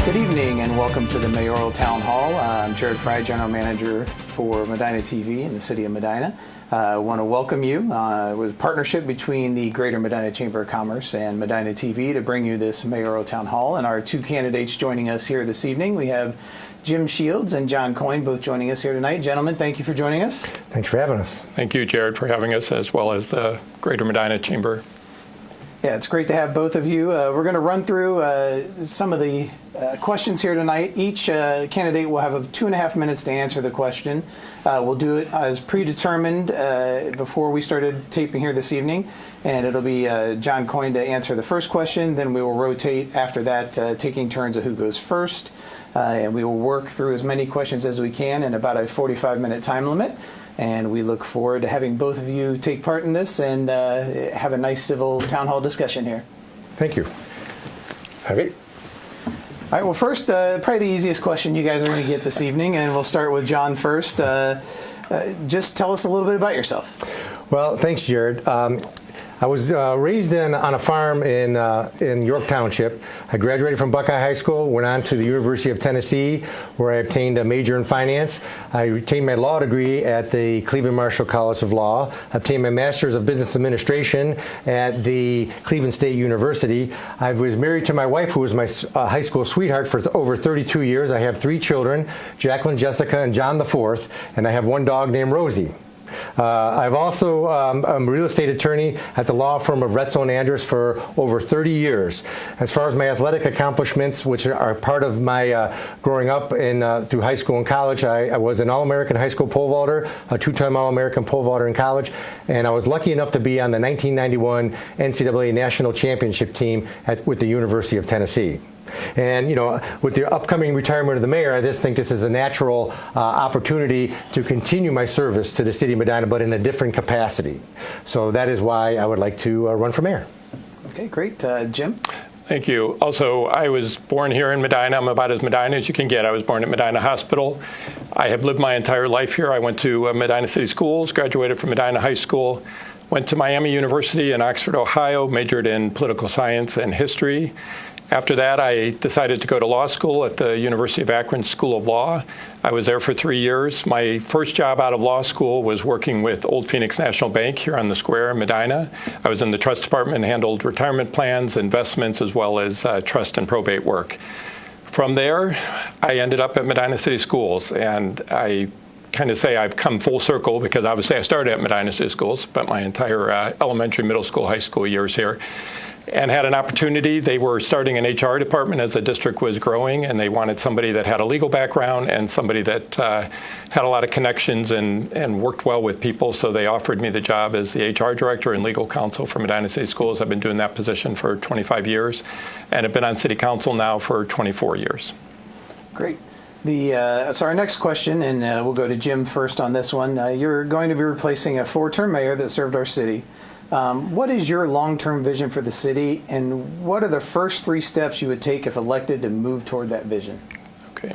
Good evening and welcome to the Mayoral Town Hall. I'm Jared Fry, General Manager for Medina TV in the City of Medina. I want to welcome you with a partnership between the Greater Medina Chamber of Commerce and Medina TV to bring you this Mayoral Town Hall. And our two candidates joining us here this evening, we have Jim Shields and John Coyne, both joining us here tonight. Gentlemen, thank you for joining us. Thanks for having us. Thank you, Jared, for having us, as well as the Greater Medina Chamber. Yeah, it's great to have both of you. We're going to run through some of the questions here tonight. Each candidate will have 2.5 minutes to answer the question. We'll do it as predetermined before we started taping here this evening, and it'll be John Coyne to answer the first question. Then we will rotate after that, taking turns of who goes first, and we will work through as many questions as we can in about a 45-minute time limit. And we look forward to having both of you take part in this and have a nice civil town hall discussion here. Thank you. Okay. All right, well, first, probably the easiest question you guys are going to get this evening, and we'll start with John first. Just tell us a little bit about yourself. Well, thanks, Jared. I was raised on a farm in York Township. I graduated from Buckeye High School, went on to the University of Tennessee, where I obtained a major in finance. I retained my law degree at the Cleveland Marshall College of Law, obtained my master's of business administration at the Cleveland State University. I was married to my wife, who was my high school sweetheart, for over 32 years. I have 3 children, Jacqueline, Jessica, and John the fourth, and I have 1 dog named Rosie. I've also I'm a real estate attorney at the law firm of Retzel and Andrus for over 30 years. As far as my athletic accomplishments, which are part of my growing up through high school and college, I was an All-American high school pole vaulter, a 2-time All-American pole vaulter in college, and I was lucky enough to be on the 1991 NCAA National Championship team with the University of Tennessee. And, you know, with the upcoming retirement of the mayor, I just think this is a natural opportunity to continue my service to the city of Medina, but in a different capacity. So that is why I would like to run for mayor. Okay, great. Jim? Thank you. Also, I was born here in Medina. I'm about as Medina as you can get. I was born at Medina Hospital. I have lived my entire life here. I went to Medina City Schools, graduated from Medina High School, went to Miami University in Oxford, Ohio, majored in political science and history. After that, I decided to go to law school at the University of Akron School of Law. I was there for 3 years. My first job out of law school was working with Old Phoenix National Bank here on the square in Medina. I was in the trust department and handled retirement plans, investments, as well as trust and probate work. From there, I ended up at Medina City Schools, and I kind of say I've come full circle because obviously I started at Medina City Schools, spent my entire elementary, middle school, high school years here, and had an opportunity. They were starting an HR department as the district was growing, and they wanted somebody that had a legal background and somebody that had a lot of connections and worked well with people. So they offered me the job as the HR director and legal counsel for Medina City Schools. I've been doing that position for 25 years and have been on city council now for 24 years. Great. So our next question, and we'll go to Jim first on this one. You're going to be replacing a 4-term mayor that served our city. What is your long-term vision for the city, and what are the first 3 steps you would take if elected to move toward that vision? Okay.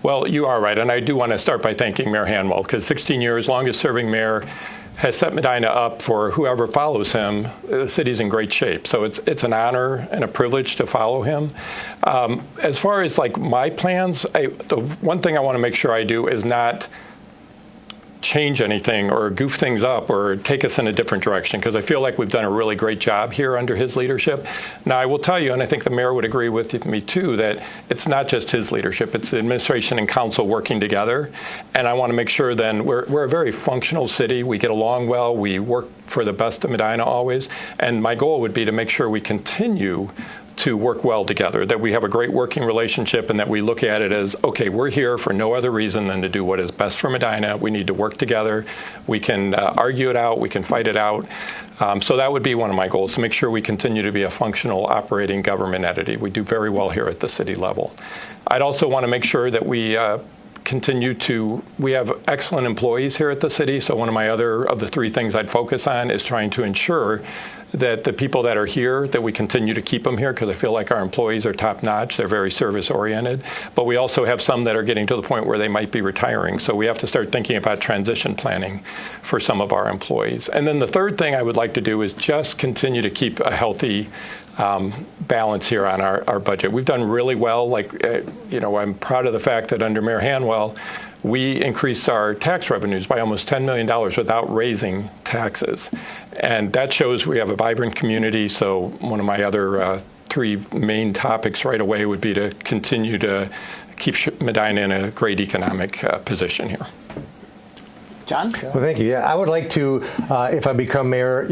Well, you are right, and I do want to start by thanking Mayor Hanwell, because 16 years, longest-serving mayor, has set Medina up for whoever follows him. The city's in great shape, so it's an honor and a privilege to follow him. As far as like my plans, the one thing I want to make sure I do is not change anything or goof things up or take us in a different direction, because I feel like we've done a really great job here under his leadership. Now, I will tell you, and I think the mayor would agree with me too, that it's not just his leadership, it's the administration and council working together. And I want to make sure then we're a very functional city. We get along well. We work for the best of Medina always. And my goal would be to make sure we continue to work well together, that we have a great working relationship, and that we look at it as, okay, we're here for no other reason than to do what is best for Medina. We need to work together. We can argue it out. We can fight it out. So that would be one of my goals, to make sure we continue to be a functional operating government entity. We do very well here at the city level. I'd also want to make sure that we we have excellent employees here at the city. So one of my other of the 3 things I'd focus on is trying to ensure that the people that are here, that we continue to keep them here, because I feel like our employees are top notch. They're very service oriented, but we also have some that are getting to the point where they might be retiring. So we have to start thinking about transition planning for some of our employees. And then the third thing I would like to do is just continue to keep a healthy balance here on our budget. We've done really well. I'm proud of the fact that under Mayor Hanwell, we increased our tax revenues by almost $10 million without raising taxes. And that shows we have a vibrant community. So one of my other three main topics right away would be to continue to keep Medina in a great economic position here. John? Well, thank you. Yeah, I would like to, if I become mayor,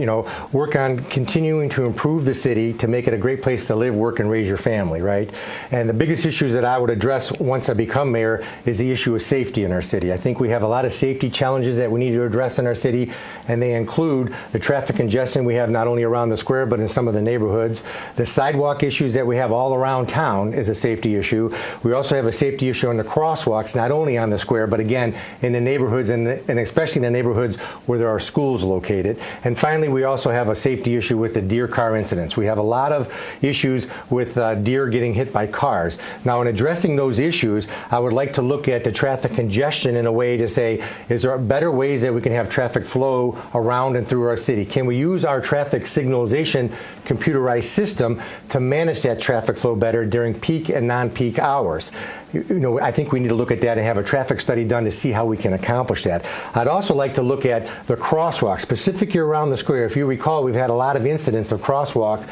work on continuing to improve the city to make it a great place to live, work, and raise your family, right? And the biggest issues that I would address once I become mayor is the issue of safety in our city. I think we have a lot of safety challenges that we need to address in our city, and they include the traffic congestion we have not only around the square, but in some of the neighborhoods. The sidewalk issues that we have all around town is a safety issue. We also have a safety issue on the crosswalks, not only on the square, but again, in the neighborhoods and especially in the neighborhoods where there are schools located. And finally, we also have a safety issue with the deer car incidents. We have a lot of issues with deer getting hit by cars. Now, in addressing those issues, I would like to look at the traffic congestion in a way to say, is there better ways that we can have traffic flow around and through our city? Can we use our traffic signalization computerized system to manage that traffic flow better during peak and non-peak hours? I think we need to look at that and have a traffic study done to see how we can accomplish that. I'd also like to look at the crosswalk, specifically around the square. If you recall, we've had a lot of incidents of crosswalk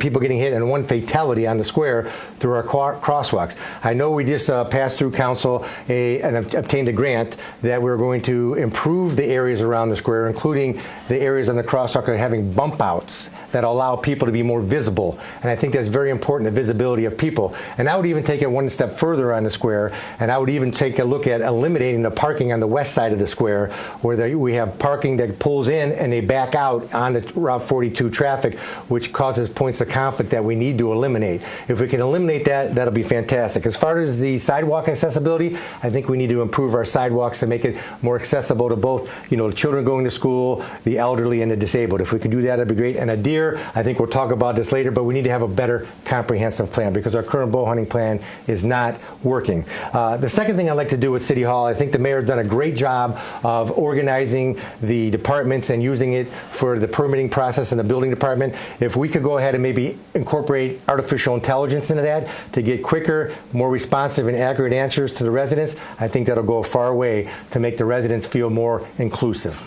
people getting hit, and one fatality on the square through our crosswalks. I know we just passed through council and obtained a grant that we're going to improve the areas around the square, including the areas on the crosswalk that are having bump outs that allow people to be more visible. And I think that's very important, the visibility of people. And I would even take it one step further on the square, and I would even take a look at eliminating the parking on the west side of the square, where we have parking that pulls in and they back out on the Route 42 traffic, which causes points of conflict that we need to eliminate. If we can eliminate that, that'll be fantastic. As far as the sidewalk accessibility, I think we need to improve our sidewalks to make it more accessible to both, the children going to school, the elderly, and the disabled. If we could do that, that'd be great. And a deer, I think we'll talk about this later, but we need to have a better comprehensive plan because our current bow hunting plan is not working. The second thing I'd like to do with City Hall, I think the mayor's done a great job of organizing the departments and using it for the permitting process in the building department. If we could go ahead and maybe incorporate artificial intelligence into that to get quicker, more responsive and accurate answers to the residents, I think that'll go a far way to make the residents feel more inclusive.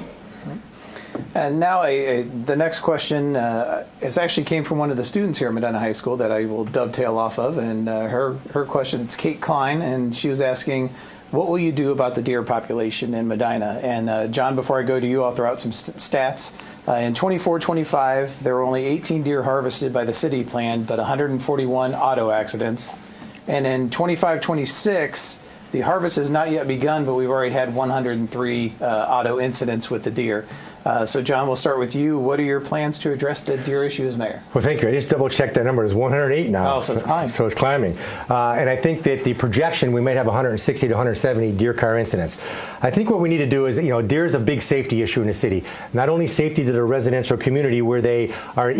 And now the next question is actually came from one of the students here at Medina High School that I will dovetail off of. And her question, it's Kate Klein, and she was asking, what will you do about the deer population in Medina? And John, before I go to you, I'll throw out some stats. In 24-25, there were only 18 deer harvested by the city plan, but 141 auto accidents. And in 25-26, the harvest has not yet begun, but we've already had 103 auto incidents with the deer. So, John, we'll start with you. What are your plans to address the deer issue as mayor? Well, thank you. I just double-checked that number. It's 108 now. Oh, so it's climbing. So it's climbing. And I think that the projection, we might have 160 to 170 deer car incidents. I think what we need to do is, deer is a big safety issue in the city. Not only safety to the residential community where they are,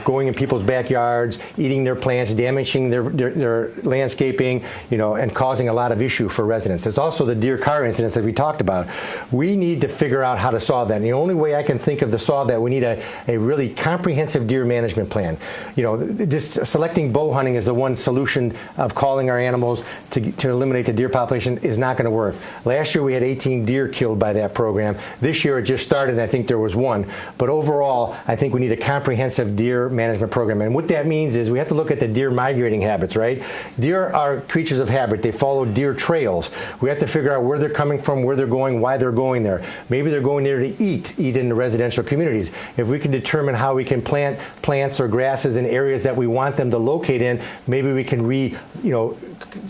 going in people's backyards, eating their plants, damaging their landscaping, and causing a lot of issue for residents. There's also the deer car incidents that we talked about. We need to figure out how to solve that. And the only way I can think of to solve that, we need a really comprehensive deer management plan. Just selecting bow hunting as the one solution of calling our animals to eliminate the deer population is not going to work. Last year we had 18 deer killed by that program. This year it just started, and I think there was one. But overall, I think we need a comprehensive deer management program. And what that means is we have to look at the deer migrating habits, right? Deer are creatures of habit. They follow deer trails. We have to figure out where they're coming from, where they're going, why they're going there. Maybe they're going there to eat in the residential communities. If we can determine how we can plant plants or grasses in areas that we want them to locate in, maybe we can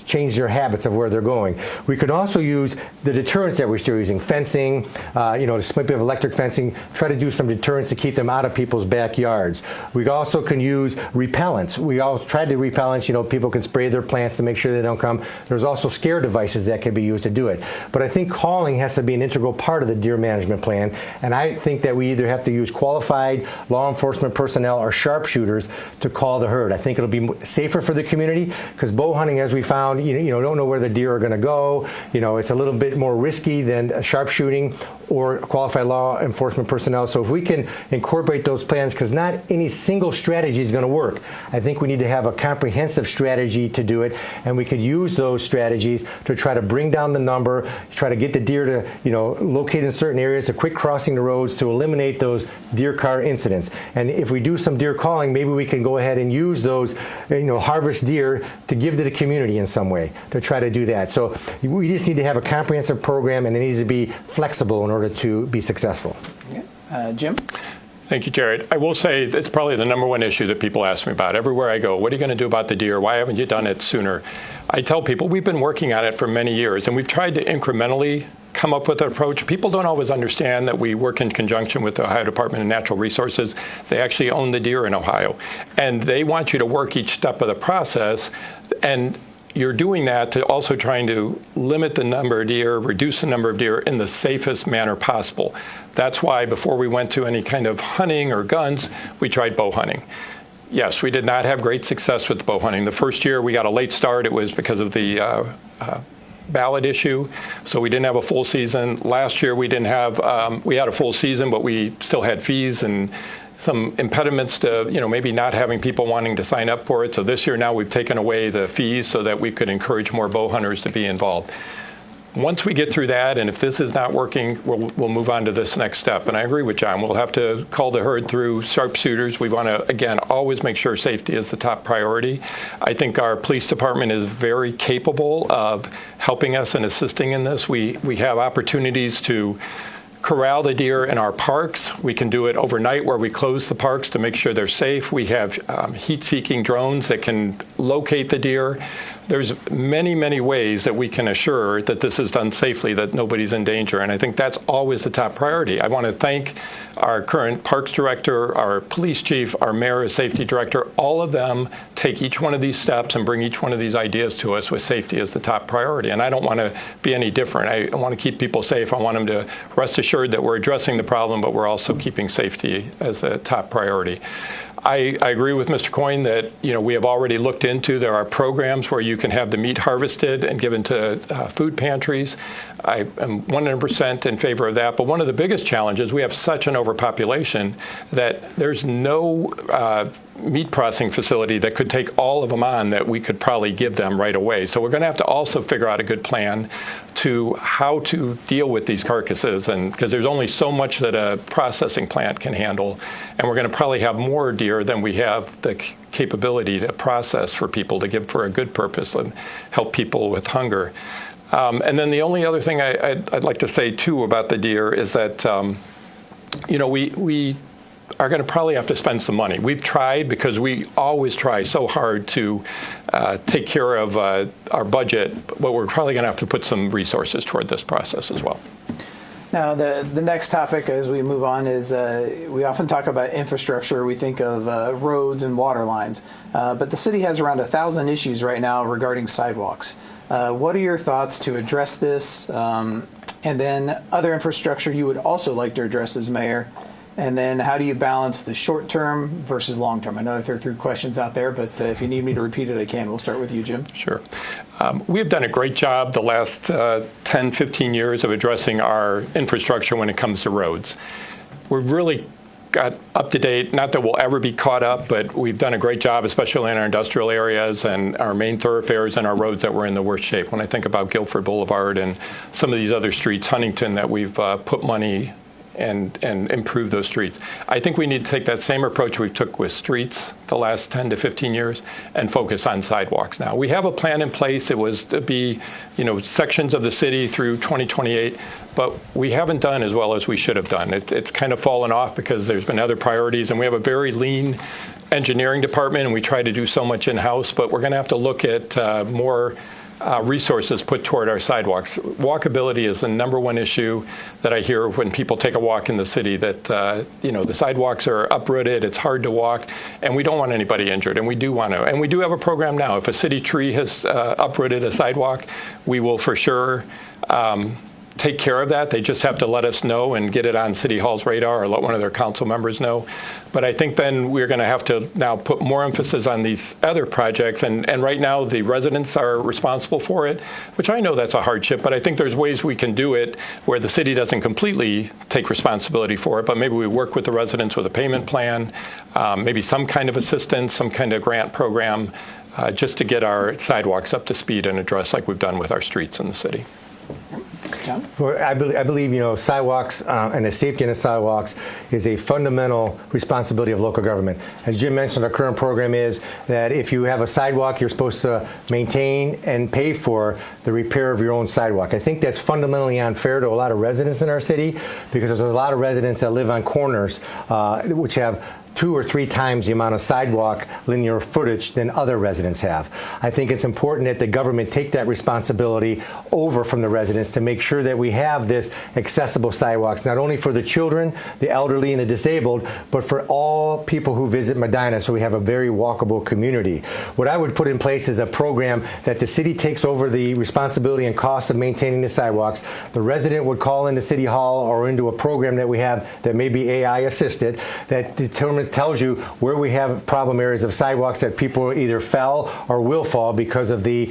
change their habits of where they're going. We could also use the deterrents that we're still using, fencing, this might be electric fencing, try to do some deterrents to keep them out of people's backyards. We also can use repellents. We all tried to repellents, people can spray their plants to make sure they don't come. There's also scare devices that can be used to do it. But I think calling has to be an integral part of the deer management plan, and I think that we either have to use qualified law enforcement personnel or sharpshooters to call the herd. I think it'll be safer for the community because bow hunting, as we found, don't know where the deer are going to go. It's a little bit more risky than sharpshooting or qualified law enforcement personnel. So if we can incorporate those plans, because not any single strategy is going to work. I think we need to have a comprehensive strategy to do it, and we could use those strategies to try to bring down the number, try to get the deer to, locate in certain areas, to quit crossing the roads, to eliminate those deer car incidents. And if we do some deer calling, maybe we can go ahead and use those, harvest deer to give to the community in some way to try to do that. So we just need to have a comprehensive program, and it needs to be flexible in order to be successful. Jim? Thank you, Jared. I will say it's probably the number one issue that people ask me about. Everywhere I go, what are you going to do about the deer? Why haven't you done it sooner? I tell people we've been working on it for many years, and we've tried to incrementally come up with an approach. People don't always understand that we work in conjunction with the Ohio Department of Natural Resources. They actually own the deer in Ohio, and they want you to work each step of the process, and you're doing that to also trying to limit the number of deer, reduce the number of deer in the safest manner possible. That's why before we went to any kind of hunting or guns, we tried bow hunting. Yes, we did not have great success with bow hunting. The first year we got a late start. It was because of the ballot issue, so we didn't have a full season. Last year we didn't have, we had a full season, but we still had fees and some impediments to, maybe not having people wanting to sign up for it. So this year now we've taken away the fees so that we could encourage more bow hunters to be involved. Once we get through that, and if this is not working, we'll move on to this next step. And I agree with John. We'll have to cull the herd through sharpshooters. We want to, again, always make sure safety is the top priority. I think our police department is very capable of helping us and assisting in this. We have opportunities to corral the deer in our parks. We can do it overnight where we close the parks to make sure they're safe. We have heat-seeking drones that can locate the deer. There's many, many ways that we can assure that this is done safely, that nobody's in danger, and I think that's always the top priority. I want to thank our current parks director, our police chief, our mayor, safety director. All of them take each one of these steps and bring each one of these ideas to us with safety as the top priority, and I don't want to be any different. I want to keep people safe. I want them to rest assured that we're addressing the problem, but we're also keeping safety as a top priority. I agree with Mr. Coyne that we have already looked into. There are programs where you can have the meat harvested and given to food pantries. I am 100% in favor of that. But one of the biggest challenges, we have such an overpopulation that there's no meat processing facility that could take all of them on that we could probably give them right away. So we're going to have to also figure out a good plan to how to deal with these carcasses, and because there's only so much that a processing plant can handle, and we're going to probably have more deer than we have the capability to process for people to give for a good purpose and help people with hunger. And then the only other thing I'd like to say too about the deer is that we are going to probably have to spend some money. We've tried, because we always try so hard to take care of our budget, but we're probably going to have to put some resources toward this process as well. Now, the next topic as we move on is we often talk about infrastructure. We think of roads and water lines, but the city has around 1,000 issues right now regarding sidewalks. What are your thoughts to address this? And then other infrastructure you would also like to address as mayor? And then how do you balance the short term versus long term? I know I threw questions out there, but if you need me to repeat it, I can. We'll start with you, Jim. Sure. We have done a great job the last 10, 15 years of addressing our infrastructure when it comes to roads. We've really got up to date, not that we'll ever be caught up, but we've done a great job, especially in our industrial areas and our main thoroughfares and our roads that were in the worst shape. When I think about Guilford Boulevard and some of these other streets, Huntington, that we've put money and improve those streets. I think we need to take that same approach we took with streets the last 10 to 15 years and focus on sidewalks now. We have a plan in place. It was to be, sections of the city through 2028, but we haven't done as well as we should have done. It's kind of fallen off because there's been other priorities, and we have a very lean engineering department, and we try to do so much in-house, but we're going to have to look at more resources put toward our sidewalks. Walkability is the number one issue that I hear when people take a walk in the city, that the sidewalks are uprooted, it's hard to walk, and we don't want anybody injured, and we do want to. And we do have a program now. If a city tree has uprooted a sidewalk, we will for sure take care of that. They just have to let us know and get it on City Hall's radar or let one of their council members know. But I think then we're going to have to now put more emphasis on these other projects. And right now the residents are responsible for it, which I know that's a hardship, but I think there's ways we can do it where the city doesn't completely take responsibility for it, but maybe we work with the residents with a payment plan, maybe some kind of assistance, some kind of grant program, just to get our sidewalks up to speed and address like we've done with our streets in the city. John? Well, I believe sidewalks and the safety in the sidewalks is a fundamental responsibility of local government. As Jim mentioned, our current program is that if you have a sidewalk, you're supposed to maintain and pay for the repair of your own sidewalk. I think that's fundamentally unfair to a lot of residents in our city because there's a lot of residents that live on corners which have 2 or 3 times the amount of sidewalk linear footage than other residents have. I think it's important that the government take that responsibility over from the residents to make sure that we have this accessible sidewalks, not only for the children, the elderly, and the disabled, but for all people who visit Medina, so we have a very walkable community. What I would put in place is a program that the city takes over the responsibility and cost of maintaining the sidewalks. The resident would call into City Hall or into a program that we have that may be AI assisted that tells you where we have problem areas of sidewalks that people either fell or will fall because of the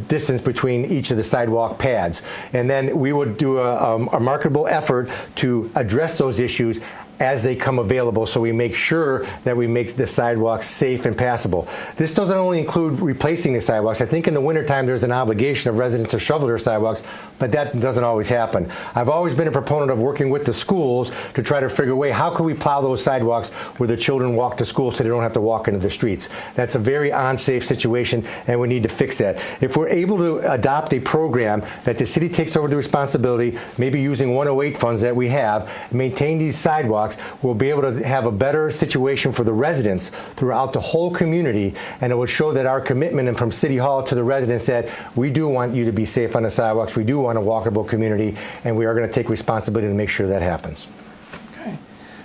distance between each of the sidewalk pads. And then we would do a marketable effort to address those issues as they come available, so we make sure that we make the sidewalks safe and passable. This doesn't only include replacing the sidewalks. I think in the wintertime there's an obligation of residents to shovel their sidewalks, but that doesn't always happen. I've always been a proponent of working with the schools to try to figure a way, how can we plow those sidewalks where the children walk to school so they don't have to walk into the streets? That's a very unsafe situation, and we need to fix that. If we're able to adopt a program that the city takes over the responsibility, maybe using 108 funds that we have, maintain these sidewalks, we'll be able to have a better situation for the residents throughout the whole community, and it will show that our commitment and from City Hall to the residents that we do want you to be safe on the sidewalks, we do want a walkable community, and we are going to take responsibility to make sure that happens. Okay.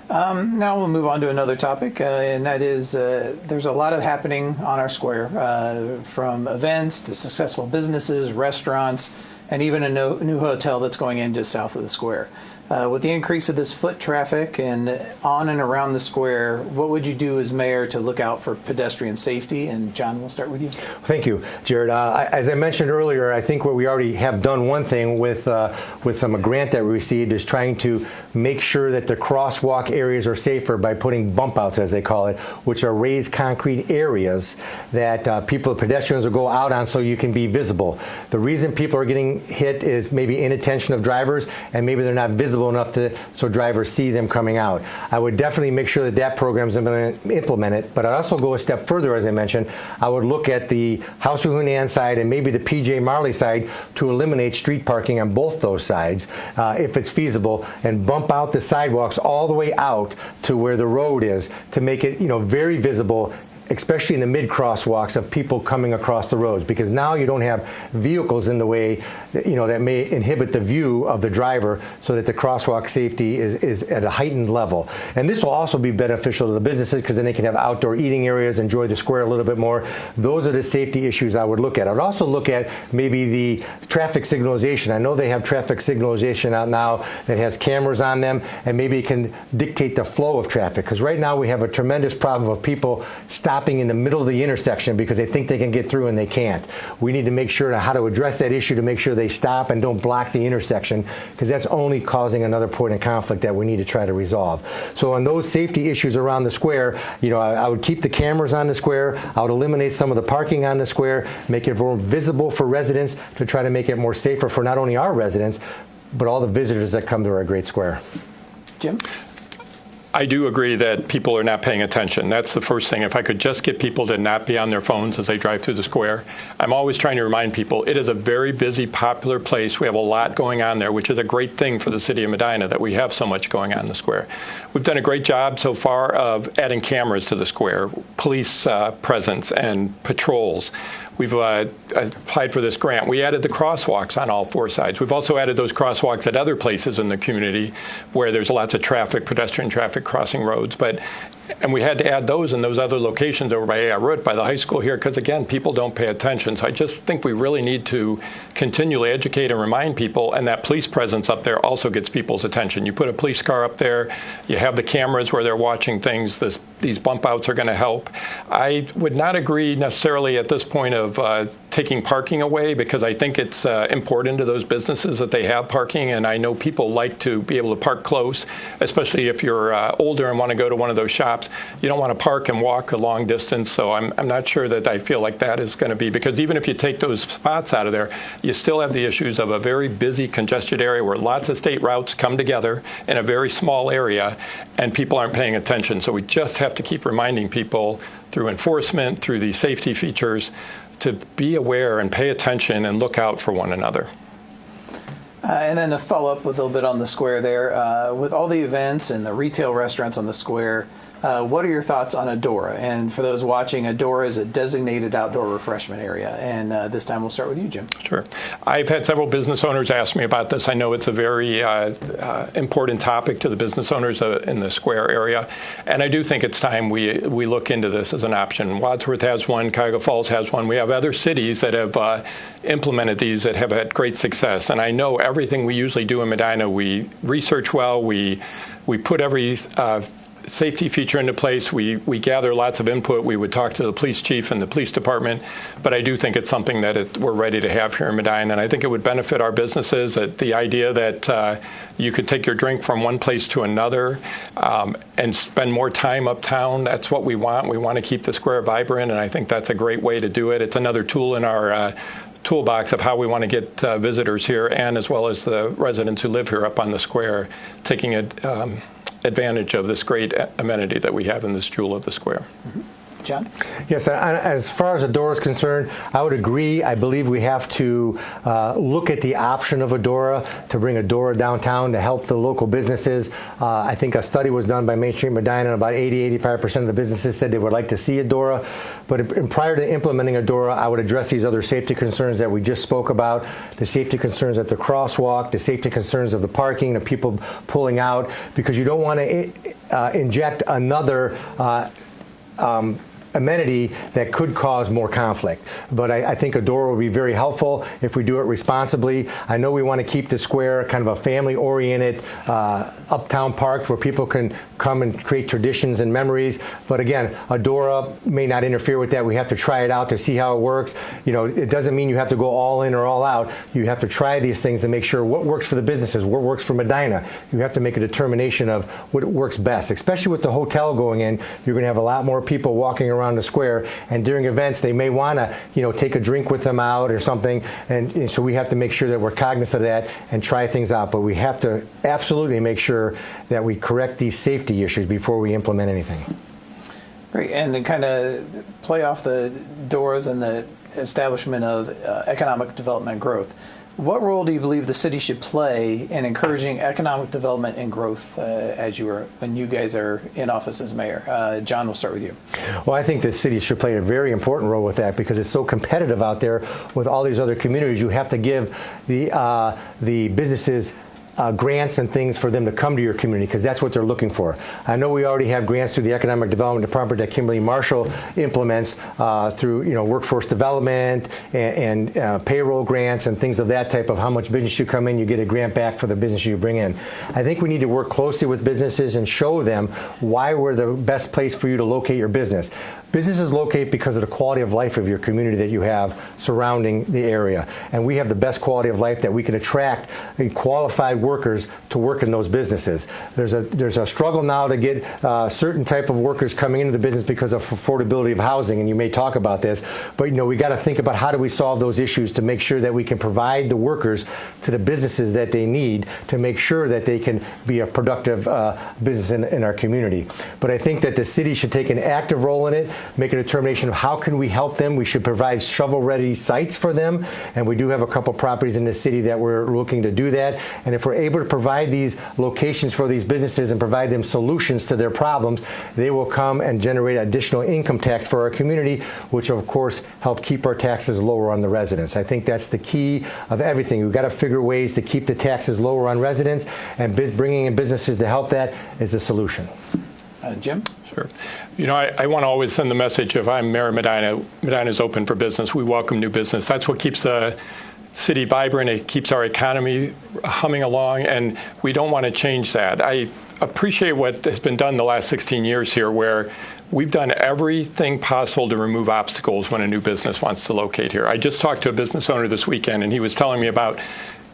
Now we'll move on to another topic, and that is there's a lot of happening on our square, from events to successful businesses, restaurants, and even a new hotel that's going in just south of the square. With the increase of this foot traffic and on and around the square, what would you do as mayor to look out for pedestrian safety? And John, we'll start with you. Thank you, Jared. As I mentioned earlier, I think what we already have done one thing with some grant that we received is trying to make sure that the crosswalk areas are safer by putting bump outs, as they call it, which are raised concrete areas that pedestrians will go out on so you can be visible. The reason people are getting hit is maybe inattention of drivers, and maybe they're not visible enough so drivers see them coming out. I would definitely make sure that program is implemented, but I'd also go a step further, as I mentioned. I would look at the House of Hunan side and maybe the PJ Marley side to eliminate street parking on both those sides, if it's feasible, and bump out the sidewalks all the way out to where the road is to make it, very visible, especially in the mid-crosswalks of people coming across the roads, because now you don't have vehicles in the way, that may inhibit the view of the driver, so that the crosswalk safety is at a heightened level. And this will also be beneficial to the businesses because then they can have outdoor eating areas, enjoy the square a little bit more. Those are the safety issues I would look at. I would also look at maybe the traffic signalization. I know they have traffic signalization out now that has cameras on them, and maybe it can dictate the flow of traffic, because right now we have a tremendous problem of people stopping in the middle of the intersection because they think they can get through and they can't. We need to make sure how to address that issue to make sure they stop and don't block the intersection, because that's only causing another point of conflict that we need to try to resolve. So on those safety issues around the square, I would keep the cameras on the square. I would eliminate some of the parking on the square, make it more visible for residents to try to make it more safer for not only our residents, but all the visitors that come to our great square. Jim? I do agree that people are not paying attention. That's the first thing. If I could just get people to not be on their phones as they drive through the square. I'm always trying to remind people it is a very busy, popular place. We have a lot going on there, which is a great thing for the city of Medina that we have so much going on in the square. We've done a great job so far of adding cameras to the square, police presence and patrols. We've applied for this grant. We added the crosswalks on all 4 sides. We've also added those crosswalks at other places in the community where there's lots of traffic, pedestrian traffic crossing roads. But And we had to add those in those other locations over by AI Root, by the high school here, because again, people don't pay attention. So I just think we really need to continually educate and remind people, and that police presence up there also gets people's attention. You put a police car up there, you have the cameras where they're watching things, these bump outs are going to help. I would not agree necessarily at this point of taking parking away, because I think it's important to those businesses that they have parking, and I know people like to be able to park close, especially if you're older and want to go to one of those shops. You don't want to park and walk a long distance, so I'm not sure that I feel like that is going to be, because even if you take those spots out of there, you still have the issues of a very busy, congested area where lots of state routes come together in a very small area, and people aren't paying attention. So we just have to keep reminding people through enforcement, through these safety features, to be aware and pay attention and look out for one another. And then to follow up with a little bit on the square there, with all the events and the retail restaurants on the square, what are your thoughts on Adora? And for those watching, Adora is a designated outdoor refreshment area. And this time we'll start with you, Jim. Sure. I've had several business owners ask me about this. I know it's a very important topic to the business owners in the square area. And I do think it's time we look into this as an option. Wadsworth has one, Cuyahoga Falls has one. We have other cities that have implemented these that have had great success. And I know everything we usually do in Medina, we research well, we put every safety feature into place. We gather lots of input. We would talk to the police chief and the police department, but I do think it's something that we're ready to have here in Medina, and I think it would benefit our businesses. That the idea that you could take your drink from one place to another and spend more time uptown, that's what we want. We want to keep the square vibrant, and I think that's a great way to do it. It's another tool in our toolbox of how we want to get visitors here, and as well as the residents who live here up on the square, taking advantage of this great amenity that we have in this jewel of the square. Mm-hmm. John? Yes, as far as Adora is concerned, I would agree. I believe we have to look at the option of Adora, to bring Adora downtown to help the local businesses. I think a study was done by Main Street Medina, and about 80-85% of the businesses said they would like to see Adora. But prior to implementing Adora, I would address these other safety concerns that we just spoke about, the safety concerns at the crosswalk, the safety concerns of the parking, the people pulling out, because you don't want to inject another amenity that could cause more conflict. But I think Adora will be very helpful if we do it responsibly. I know we want to keep the square kind of a family-oriented uptown park where people can come and create traditions and memories. But again, Adora may not interfere with that. We have to try it out to see how it works. You know, it doesn't mean you have to go all in or all out. You have to try these things to make sure what works for the businesses, what works for Medina. You have to make a determination of what works best. Especially with the hotel going in, you're going to have a lot more people walking around the square, and during events they may want to take a drink with them out or something, and so we have to make sure that we're cognizant of that and try things out. But we have to absolutely make sure that we correct these safety issues before we implement anything. Great. And then kind of play off the doors and the establishment of economic development and growth. What role do you believe the city should play in encouraging economic development and growth when you guys are in office as mayor? John, we'll start with you. Well, I think the city should play a very important role with that, because it's so competitive out there with all these other communities. You have to give the businesses grants and things for them to come to your community, because that's what they're looking for. I know we already have grants through the Economic Development Department that Kimberly Marshall implements through workforce development and payroll grants and things of that type of how much business you come in, you get a grant back for the business you bring in. I think we need to work closely with businesses and show them why we're the best place for you to locate your business. Businesses locate because of the quality of life of your community that you have surrounding the area. And we have the best quality of life that we can attract qualified workers to work in those businesses. There's a struggle now to get certain type of workers coming into the business because of affordability of housing, and you may talk about this, but we got to think about how do we solve those issues to make sure that we can provide the workers to the businesses that they need to make sure that they can be a productive business in our community. But I think that the city should take an active role in it, make a determination of how can we help them. We should provide shovel-ready sites for them, and we do have a couple properties in the city that we're looking to do that. And if we're able to provide these locations for these businesses and provide them solutions to their problems, they will come and generate additional income tax for our community, which of course help keep our taxes lower on the residents. I think that's the key of everything. We've got to figure ways to keep the taxes lower on residents, and bringing in businesses to help that is the solution. Jim? Sure. You know, I want to always send the message, if I'm Mayor of Medina, Medina's open for business. We welcome new business. That's what keeps the city vibrant. It keeps our economy humming along, and we don't want to change that. I appreciate what has been done the last 16 years here, where we've done everything possible to remove obstacles when a new business wants to locate here. I just talked to a business owner this weekend, and he was telling me about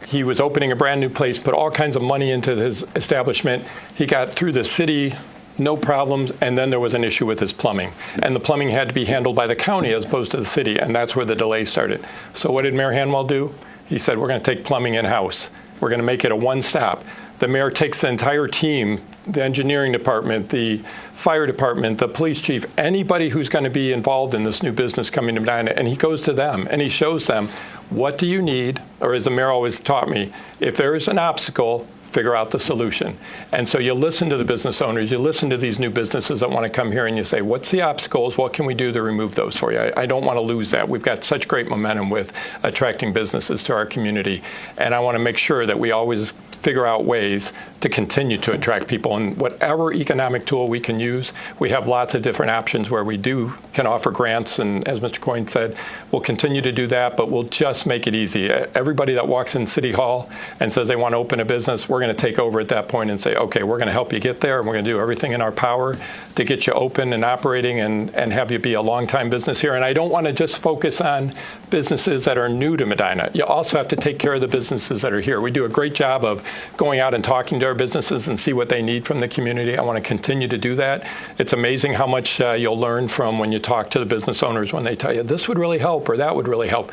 he was opening a brand new place, put all kinds of money into his establishment. He got through the city, no problems, and then there was an issue with his plumbing. And the plumbing had to be handled by the county as opposed to the city, and that's where the delay started. So what did Mayor Hanwell do? He said, we're going to take plumbing in-house. We're going to make it a one-stop. The mayor takes the entire team, the engineering department, the fire department, the police chief, anybody who's going to be involved in this new business coming to Medina, and he goes to them and he shows them, what do you need? Or as the mayor always taught me, if there is an obstacle, figure out the solution. And so you listen to the business owners, you listen to these new businesses that want to come here, and you say, what's the obstacles? What can we do to remove those for you? I don't want to lose that. We've got such great momentum with attracting businesses to our community. And I want to make sure that we always figure out ways to continue to attract people. And whatever economic tool we can use, we have lots of different options where we can offer grants. And as Mr. Coyne said, we'll continue to do that, but we'll just make it easy. Everybody that walks in City Hall and says they want to open a business, we're going to take over at that point and say, okay, we're going to help you get there, and we're going to do everything in our power to get you open and operating and have you be a long-time business here. And I don't want to just focus on businesses that are new to Medina. You also have to take care of the businesses that are here. We do a great job of going out and talking to our businesses and see what they need from the community. I want to continue to do that. It's amazing how much you'll learn from when you talk to the business owners when they tell you this would really help or that would really help.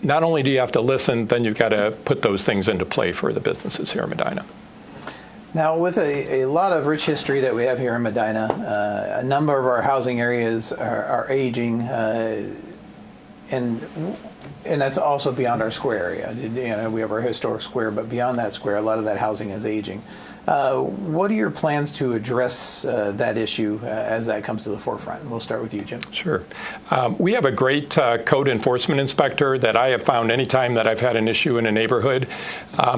Not only do you have to listen, then you've got to put those things into play for the businesses here in Medina. Now, with a lot of rich history that we have here in Medina, a number of our housing areas are aging, and that's also beyond our square area. You know, we have our historic square, but beyond that square, a lot of that housing is aging. What are your plans to address that issue as that comes to the forefront? And we'll start with you, Jim. Sure. We have a great code enforcement inspector that I have found anytime that I've had an issue in a neighborhood.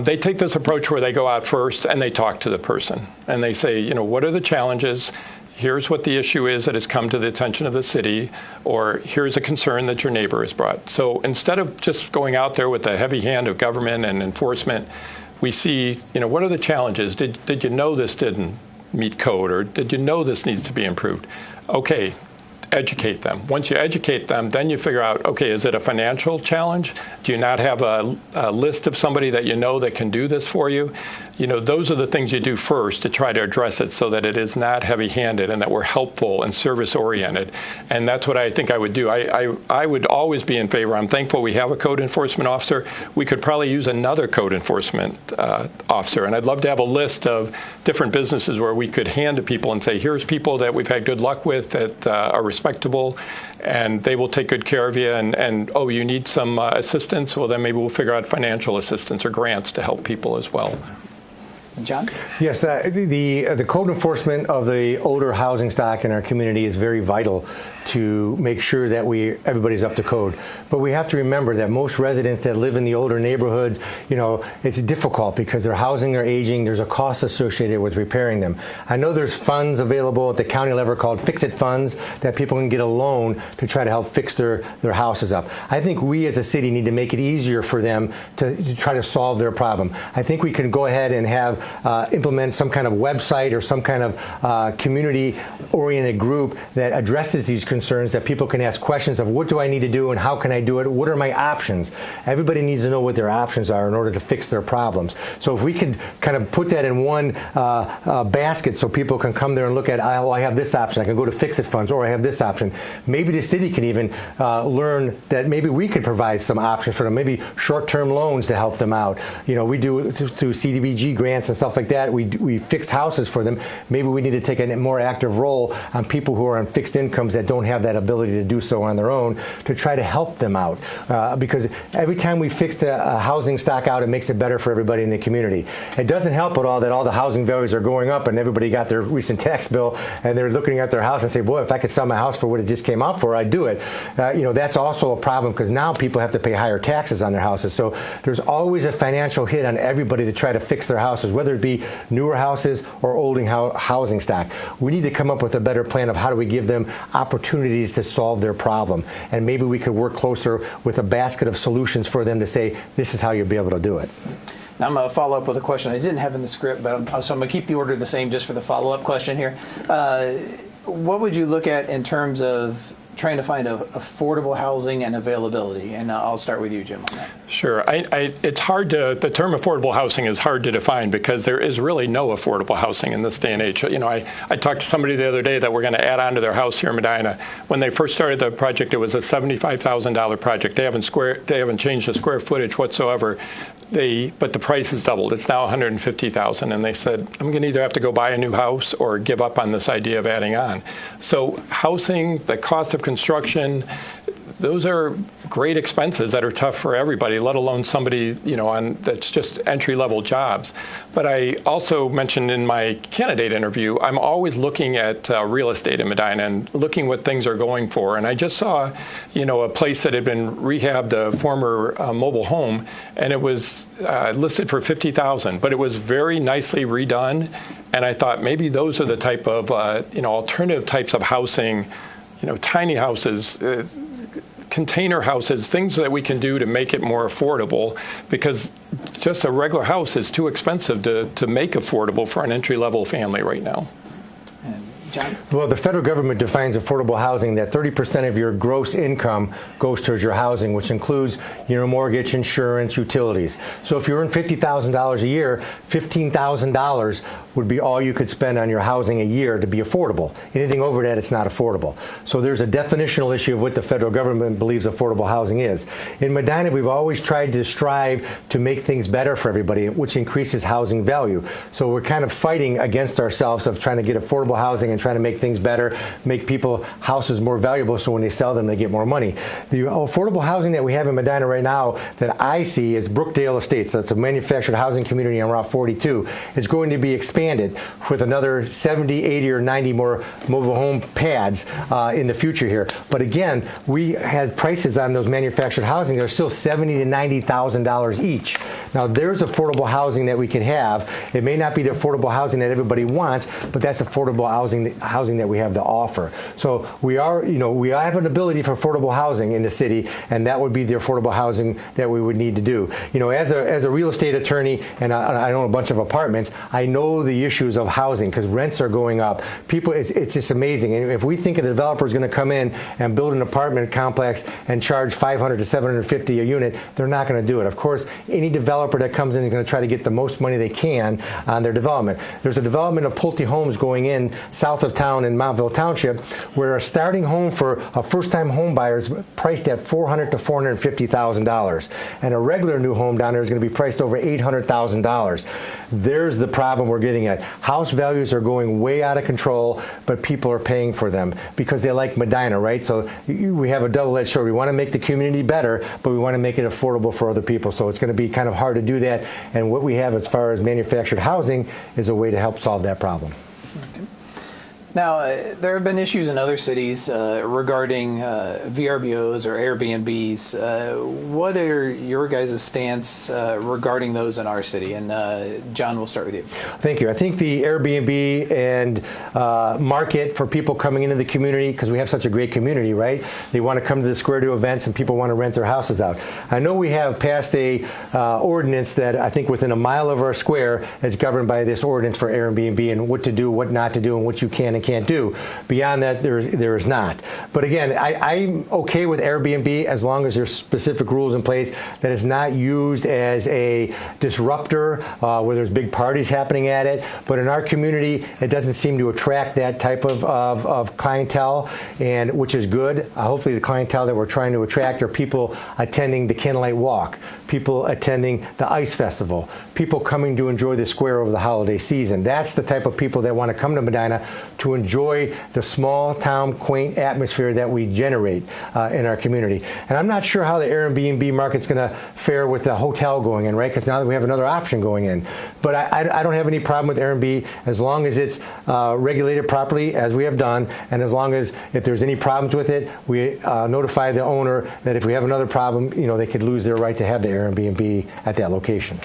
They take this approach where they go out first and they talk to the person. And they say, you know, what are the challenges? Here's what the issue is that has come to the attention of the city, or here's a concern that your neighbor has brought. So instead of just going out there with the heavy hand of government and enforcement, we see, you know, what are the challenges? Did you know this didn't meet code, or did you know this needs to be improved? Okay, educate them. Once you educate them, then you figure out, okay, is it a financial challenge? Do you not have a list of somebody that you know that can do this for you? You know, those are the things you do first to try to address it so that it is not heavy-handed and that we're helpful and service-oriented. And that's what I think I would do. I would always be in favor. I'm thankful we have a code enforcement officer. We could probably use another code enforcement officer. And I'd love to have a list of different businesses where we could hand to people and say, here's people that we've had good luck with that are respectable, and they will take good care of you. And oh, you need some assistance? Well, then maybe we'll figure out financial assistance or grants to help people as well. John? Yes, the code enforcement of the older housing stock in our community is very vital to make sure that everybody's up to code. But we have to remember that most residents that live in the older neighborhoods, you know, it's difficult because their housing are aging. There's a cost associated with repairing them. I know there's funds available at the county level called Fix-It funds that people can get a loan to try to help fix their houses up. I think we as a city need to make it easier for them to try to solve their problem. I think we can go ahead and implement some kind of website or some kind of community-oriented group that addresses these concerns, that people can ask questions of what do I need to do and how can I do it? What are my options? Everybody needs to know what their options are in order to fix their problems. So if we could kind of put that in one basket so people can come there and look at, oh, I have this option, I can go to Fix-It funds, or I have this option. Maybe the city can even learn that maybe we could provide some options for them, maybe short-term loans to help them out. You know, we do through CDBG grants and stuff like that. We fix houses for them. Maybe we need to take a more active role on people who are on fixed incomes that don't don't have that ability to do so on their own, to try to help them out. Because every time we fix the housing stock out, it makes it better for everybody in the community. It doesn't help at all that all the housing values are going up and everybody got their recent tax bill and they're looking at their house and say, boy, if I could sell my house for what it just came out for, I'd do it. That's also a problem because now people have to pay higher taxes on their houses. So there's always a financial hit on everybody to try to fix their houses, whether it be newer houses or old housing stock. We need to come up with a better plan of how do we give them opportunities to solve their problem. And maybe we could work closer with a basket of solutions for them to say, this is how you'll be able to do it. Now I'm going to follow up with a question I didn't have in the script, but so I'm going to keep the order the same just for the follow-up question here. What would you look at in terms of trying to find affordable housing and availability? And I'll start with you, Jim, on that. Sure. It's hard to, the term affordable housing is hard to define because there is really no affordable housing in this day and age. I talked to somebody the other day that we're going to add on to their house here in Medina. When they first started the project, it was a $75,000 project. They haven't changed the square footage whatsoever. But the price has doubled. It's now $150,000, and they said, I'm going to either have to go buy a new house or give up on this idea of adding on. So housing, the cost of construction, those are great expenses that are tough for everybody, let alone somebody, that's just entry-level jobs. But I also mentioned in my candidate interview, I'm always looking at real estate in Medina and looking what things are going for. And I just saw, a place that had been rehabbed, a former mobile home, and it was listed for $50,000, but it was very nicely redone. And I thought maybe those are the type of, alternative types of housing, tiny houses, container houses, things that we can do to make it more affordable, because just a regular house is too expensive to make affordable for an entry-level family right now. John? Well, the federal government defines affordable housing that 30% of your gross income goes towards your housing, which includes your mortgage, insurance, utilities. So if you earn $50,000 a year, $15,000 would be all you could spend on your housing a year to be affordable. Anything over that, it's not affordable. So there's a definitional issue of what the federal government believes affordable housing is. In Medina, we've always tried to strive to make things better for everybody, which increases housing value. So we're kind of fighting against ourselves of trying to get affordable housing and trying to make things better, make people houses more valuable so when they sell them, they get more money. The affordable housing that we have in Medina right now that I see is Brookdale Estates. That's a manufactured housing community on Route 42. It's going to be expanded with another 70, 80, or 90 more mobile home pads in the future here. But again, we had prices on those manufactured housing that are still $70,000 to $90,000 each. Now, there's affordable housing that we can have. It may not be the affordable housing that everybody wants, but that's affordable housing that we have to offer. So we have an ability for affordable housing in the city, and that would be the affordable housing that we would need to do. As a real estate attorney, and I own a bunch of apartments, I know the issues of housing because rents are going up. It's just amazing. And if we think a developer is going to come in and build an apartment complex and charge $500 to $750 a unit, they're not going to do it. Of course, any developer that comes in is going to try to get the most money they can on their development. There's a development of Pulte Homes going in south of town in Montville Township, where a starting home for a first-time home buyer is priced at $400,000 to $450,000, and a regular new home down there is going to be priced over $800,000. There's the problem we're getting at. House values are going way out of control, but people are paying for them because they like Medina, right? So we have a double-edged sword. We want to make the community better, but we want to make it affordable for other people. So it's going to be kind of hard to do that. And what we have as far as manufactured housing is a way to help solve that problem. Okay. Now, there have been issues in other cities regarding VRBOs or Airbnbs. What are your guys' stance regarding those in our city? And John, we'll start with you. Thank you. I think the Airbnb and market for people coming into the community, because we have such a great community, right? They want to come to the square to events and people want to rent their houses out. I know we have passed a ordinance that I think within a mile of our square is governed by this ordinance for Airbnb and what to do, what not to do, and what you can and can't do. Beyond that, there is not. But again, I'm okay with Airbnb as long as there's specific rules in place that is not used as a disruptor where there's big parties happening at it. But in our community, it doesn't seem to attract that type of clientele, and which is good. Hopefully the clientele that we're trying to attract are people attending the Candlelight Walk, people attending the ice festival, people coming to enjoy the square over the holiday season. That's the type of people that want to come to Medina to enjoy the small town, quaint atmosphere that we generate in our community. And I'm not sure how the Airbnb market's going to fare with the hotel going in, right? Because now that we have another option going in. But I don't have any problem with Airbnb as long as it's regulated properly, as we have done, and as long as if there's any problems with it, we notify the owner that if we have another problem, they could lose their right to have the Airbnb at that location.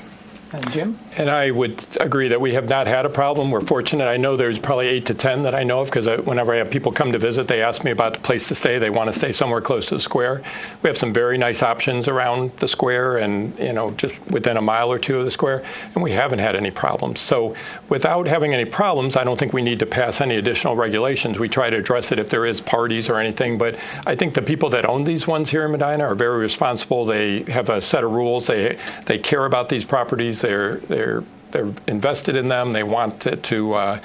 And Jim? And I would agree that we have not had a problem. We're fortunate. I know there's probably 8 to 10 that I know of, because whenever I have people come to visit, they ask me about the place to stay. They want to stay somewhere close to the square. We have some very nice options around the square and, just within a mile or two of the square, and we haven't had any problems. So without having any problems, I don't think we need to pass any additional regulations. We try to address it if there is parties or anything, but I think the people that own these ones here in Medina are very responsible. They have a set of rules. They care about these properties. They're invested in them. They want it to,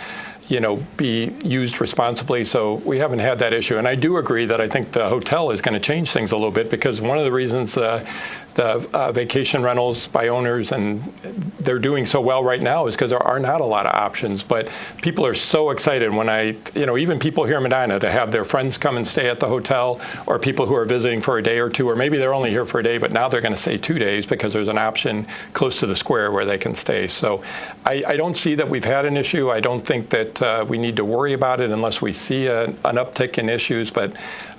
be used responsibly. So we haven't had that issue. And I do agree that I think the hotel is going to change things a little bit, because one of the reasons the vacation rentals by owners, and they're doing so well right now, is because there are not a lot of options. But people are so excited when even people here in Medina, to have their friends come and stay at the hotel, or people who are visiting for a day or two, or maybe they're only here for a day, but now they're going to stay 2 days because there's an option close to the square where they can stay. So I don't see that we've had an issue. I don't think that we need to worry about it unless we see an uptick in issues. But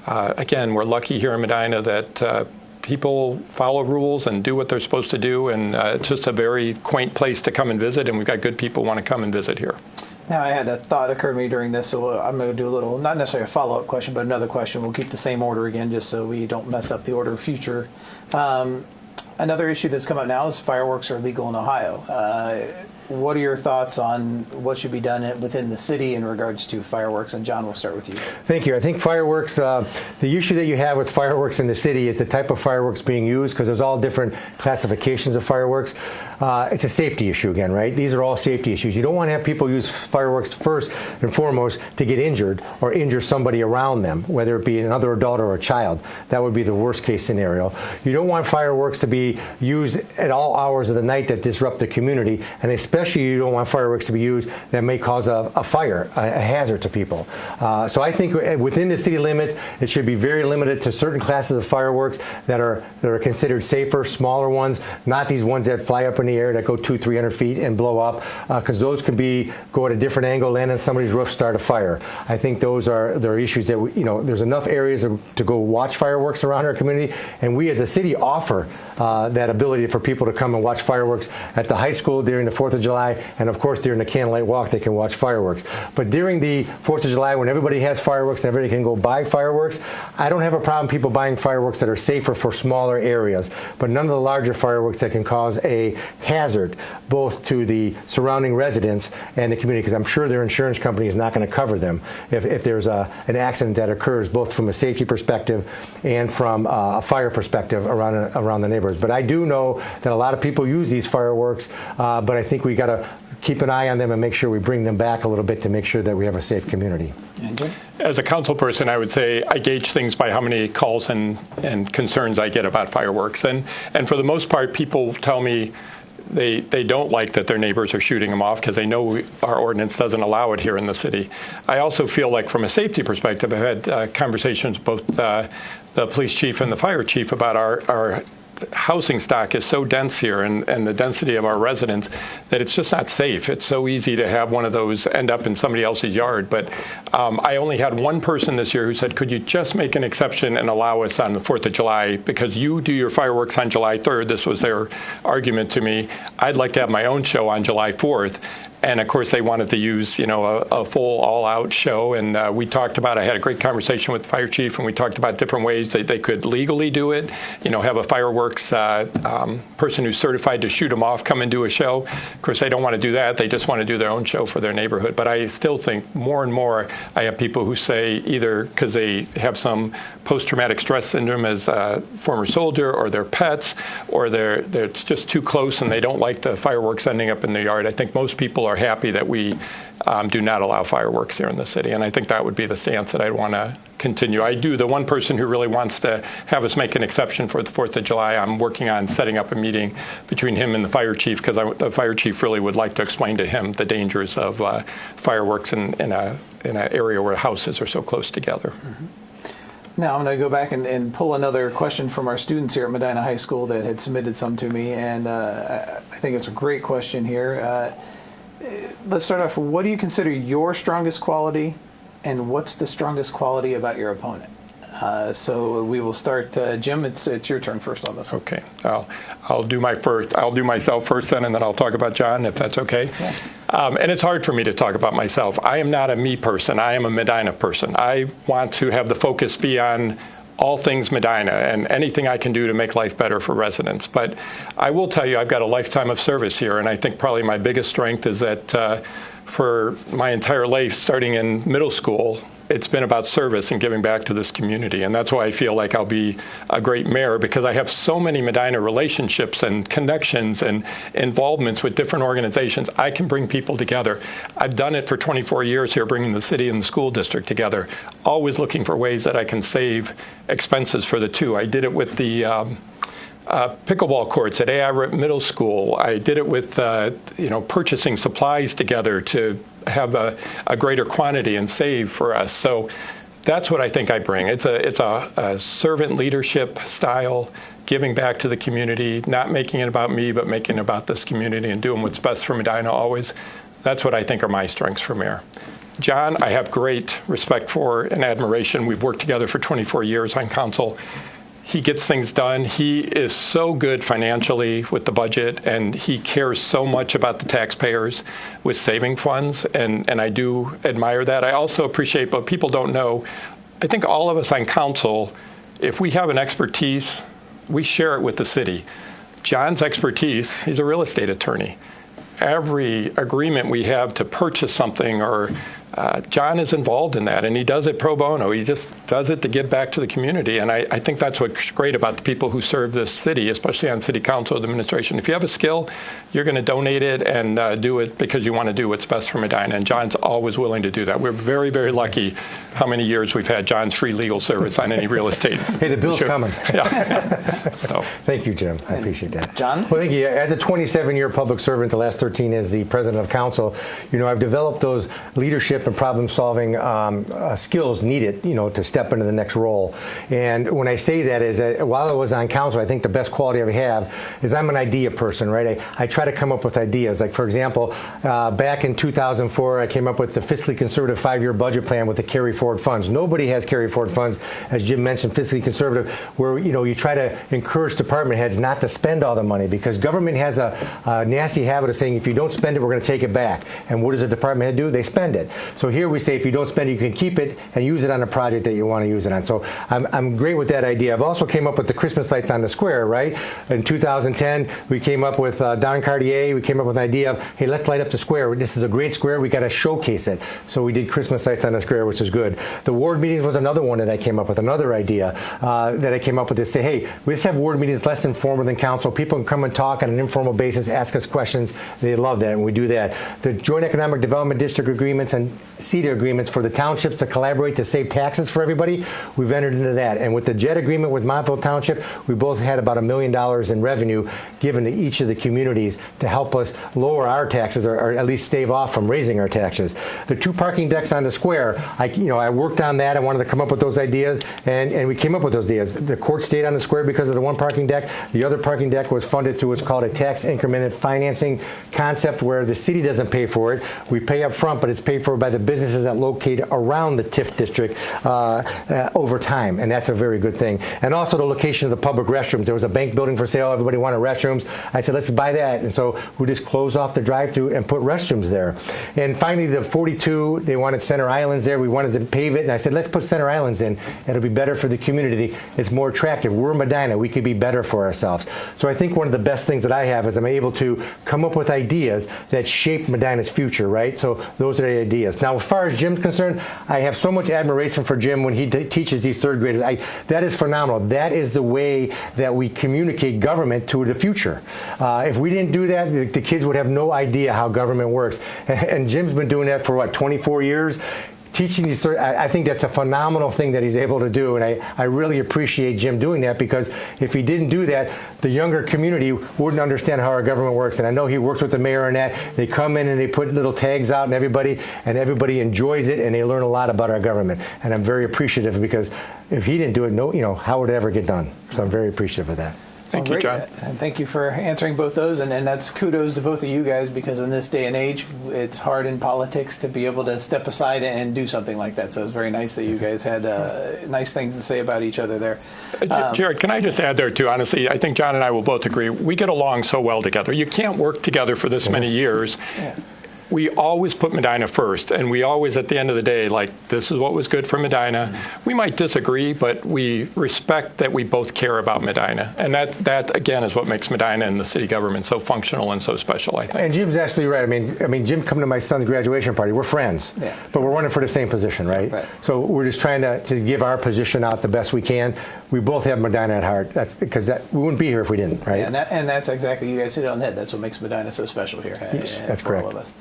again, we're lucky here in Medina that people follow rules and do what they're supposed to do, and it's just a very quaint place to come and visit, and we've got good people who want to come and visit here. Now, I had a thought occur to me during this, so I'm going to do a little, not necessarily a follow-up question, but another question. We'll keep the same order again, just so we don't mess up the order of future. Another issue that's come up now is fireworks are legal in Ohio. What are your thoughts on what should be done within the city in regards to fireworks? And John, we'll start with you. Thank you. I think fireworks, the issue that you have with fireworks in the city is the type of fireworks being used, because there's all different classifications of fireworks. It's a safety issue again, right? These are all safety issues. You don't want to have people use fireworks first and foremost to get injured or injure somebody around them, whether it be another adult or a child. That would be the worst case scenario. You don't want fireworks to be used at all hours of the night that disrupt the community, and especially you don't want fireworks to be used that may cause a fire, a hazard to people. So I think within the city limits, it should be very limited to certain classes of fireworks that are considered safer, smaller ones, not these ones that fly up in the air that go 200-300 feet and blow up, because those can go at a different angle, land on somebody's roof, start a fire. I think there are issues that there's enough areas to go watch fireworks around our community, and we as a city offer that ability for people to come and watch fireworks at the high school during the 4th of July, and of course during the candlelight walk they can watch fireworks. But during the 4th of July, when everybody has fireworks and everybody can go buy fireworks, I don't have a problem people buying fireworks that are safer for smaller areas, but none of the larger fireworks that can cause a hazard both to the surrounding residents and the community, because I'm sure their insurance company is not going to cover them if there's an accident that occurs, both from a safety perspective and from a fire perspective around the neighborhoods. But I do know that a lot of people use these fireworks, but I think we got to keep an eye on them and make sure we bring them back a little bit to make sure that we have a safe community. As a council person, I would say I gauge things by how many calls and concerns I get about fireworks. And for the most part, people tell me they don't like that their neighbors are shooting them off because they know our ordinance doesn't allow it here in the city. I also feel like from a safety perspective, I've had conversations with both the police chief and the fire chief about our housing stock is so dense here and the density of our residents that it's just not safe. It's so easy to have one of those end up in somebody else's yard. But I only had one person this year who said, could you just make an exception and allow us on the 4th of July because you do your fireworks on July 3rd. This was their argument to me. I'd like to have my own show on July 4th. And of course, they wanted to use, a full all-out show. And we talked about, I had a great conversation with the fire chief, and we talked about different ways that they could legally do it. Have a fireworks person who's certified to shoot them off come and do a show. Of course, they don't want to do that. They just want to do their own show for their neighborhood. But I still think more and more I have people who say either because they have some post-traumatic stress syndrome as a former soldier, or their pets, or it's just too close and they don't like the fireworks ending up in their yard. I think most people are happy that we do not allow fireworks here in the city. And I think that would be the stance that I'd want to continue. The one person who really wants to have us make an exception for the 4th of July, I'm working on setting up a meeting between him and the fire chief, because the fire chief really would like to explain to him the dangers of fireworks in an area where houses are so close together. Mm-hmm. Now I'm going to go back and pull another question from our students here at Medina High School that had submitted some to me, and I think it's a great question here. Let's start off. What do you consider your strongest quality, and what's the strongest quality about your opponent? So we will start. Jim, it's your turn first on this one. Okay, I'll do myself first, then, and then I'll talk about John, if that's okay. Yeah. And it's hard for me to talk about myself. I am not a me person. I am a Medina person. I want to have the focus be on all things Medina and anything I can do to make life better for residents. But I will tell you, I've got a lifetime of service here, and I think probably my biggest strength is that for my entire life, starting in middle school, it's been about service and giving back to this community. And that's why I feel like I'll be a great mayor, because I have so many Medina relationships and connections and involvements with different organizations. I can bring people together. I've done it for 24 years here, bringing the city and the school district together, always looking for ways that I can save expenses for the two. I did it with the pickleball courts at AI Middle School. I did it with purchasing supplies together to have a greater quantity and save for us. So that's what I think I bring. It's a servant leadership style, giving back to the community, not making it about me, but making it about this community and doing what's best for Medina always. That's what I think are my strengths for mayor. John, I have great respect for and admiration. We've worked together for 24 years on council. He gets things done. He is so good financially with the budget, and he cares so much about the taxpayers with saving funds, and I do admire that. I also appreciate, but people don't know, I think all of us on council, if we have an expertise, we share it with the city. John's expertise, he's a real estate attorney. Every agreement we have to purchase something or John is involved in that, and he does it pro bono. He just does it to give back to the community, and I think that's what's great about the people who serve this city, especially on city council administration. If you have a skill, you're going to donate it and do it because you want to do what's best for Medina, and John's always willing to do that. We're very, very lucky how many years we've had John's free legal service on any real estate. Hey, the bill's coming. Yeah. So. Thank you, Jim. I appreciate that. John? Well, thank you. As a 27-year public servant, the last 13 as the president of council, I've developed those leadership and problem-solving skills needed, to step into the next role. And when I say that is that while I was on council, I think the best quality I have is I'm an idea person, right? I try to come up with ideas. Like, for example, back in 2004, I came up with the fiscally conservative 5-year budget plan with the carry forward funds. Nobody has carry forward funds, as Jim mentioned, fiscally conservative, where, you try to encourage department heads not to spend all the money, because government has a nasty habit of saying, if you don't spend it, we're going to take it back. And what does a department head do? They spend it. So here we say, if you don't spend it, you can keep it and use it on a project that you want to use it on. So I'm great with that idea. I've also came up with the Christmas lights on the square, right? In 2010, we came up with Don Cartier. We came up with an idea of, hey, let's light up the square. This is a great square. We got to showcase it. So we did Christmas lights on the square, which is good. The ward meetings was another one that I came up with, another idea that I came up with to say, hey, we just have ward meetings less informal than council. People can come and talk on an informal basis, ask us questions. They love that, and we do that. The Joint Economic Development District agreements and CETA agreements for the townships to collaborate to save taxes for everybody, we've entered into that. And with the JET agreement with Montville Township, we both had about $1 million in revenue given to each of the communities to help us lower our taxes, or at least stave off from raising our taxes. The 2 parking decks on the square, I worked on that. I wanted to come up with those ideas, and we came up with those ideas. The court stayed on the square because of the 1 parking deck. The other parking deck was funded through what's called a tax incremented financing concept, where the city doesn't pay for it. We pay up front, but it's paid for by the businesses that locate around the TIF district over time, and that's a very good thing. And also the location of the public restrooms. There was a bank building for sale. Everybody wanted restrooms. I said, let's buy that. And so we just closed off the drive-through and put restrooms there. And finally, the 42, they wanted center islands there. We wanted to pave it, and I said, let's put center islands in. It'll be better for the community. It's more attractive. We're Medina. We could be better for ourselves. So I think one of the best things that I have is I'm able to come up with ideas that shape Medina's future, right? So those are the ideas. this. Now, as far as Jim's concerned, I have so much admiration for Jim when he teaches these third graders. That is phenomenal. That is the way that we communicate government to the future. If we didn't do that, the kids would have no idea how government works. And Jim's been doing that for, what, 24 years? Teaching these, I think that's a phenomenal thing that he's able to do, and I really appreciate Jim doing that, because if he didn't do that, the younger community wouldn't understand how our government works. And I know he works with the mayor and that. They come in and they put little tags out and everybody enjoys it, and they learn a lot about our government. And I'm very appreciative, because if he didn't do it, how would it ever get done? So I'm very appreciative of that. Thank you, John. And thank you for answering both those. And that's kudos to both of you guys, because in this day and age, it's hard in politics to be able to step aside and do something like that. So it's very nice that you guys had nice things to say about each other there. Jared, can I just add there, too? Honestly, I think John and I will both agree. We get along so well together. You can't work together for this many years. Yeah. We always put Medina first, and we always, at the end of the day, this is what was good for Medina. We might disagree, but we respect that we both care about Medina. And that again, is what makes Medina and the city government so functional and so special, I think. And Jim's absolutely right. I mean, Jim come to my son's graduation party. We're friends, but we're running for the same position, right? So we're just trying to give our position out the best we can. We both have Medina at heart. That's because we wouldn't be here if we didn't, right? Yeah, and that's exactly, you guys hit it on the head. That's what makes Medina so special here. That's correct. All of us.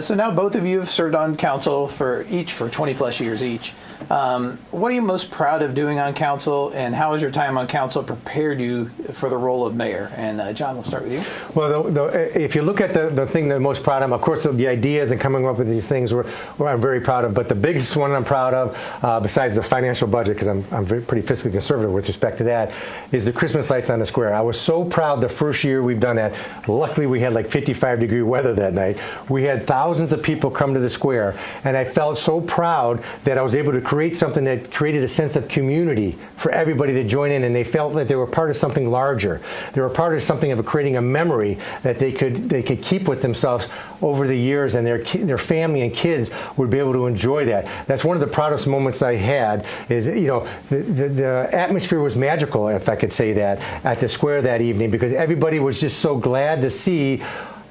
So now both of you have served on council for 20 plus years each. What are you most proud of doing on council, and how has your time on council prepared you for the role of mayor? And John, we'll start with you. Well, if you look at the thing that I'm most proud of course, the ideas and coming up with these things I'm very proud of. But the biggest one I'm proud of, besides the financial budget, because I'm pretty fiscally conservative with respect to that, is the Christmas lights on the square. I was so proud the first year we've done that. Luckily, we had 55-degree weather that night. We had thousands of people come to the square, and I felt so proud that I was able to create something that created a sense of community for everybody to join in, and they felt that they were part of something larger. They were part of something of creating a memory that they could keep with themselves over the years, and their family and kids would be able to enjoy that. That's one of the proudest moments I had. Is the atmosphere was magical, if I could say that, at the square that evening, because everybody was just so glad to see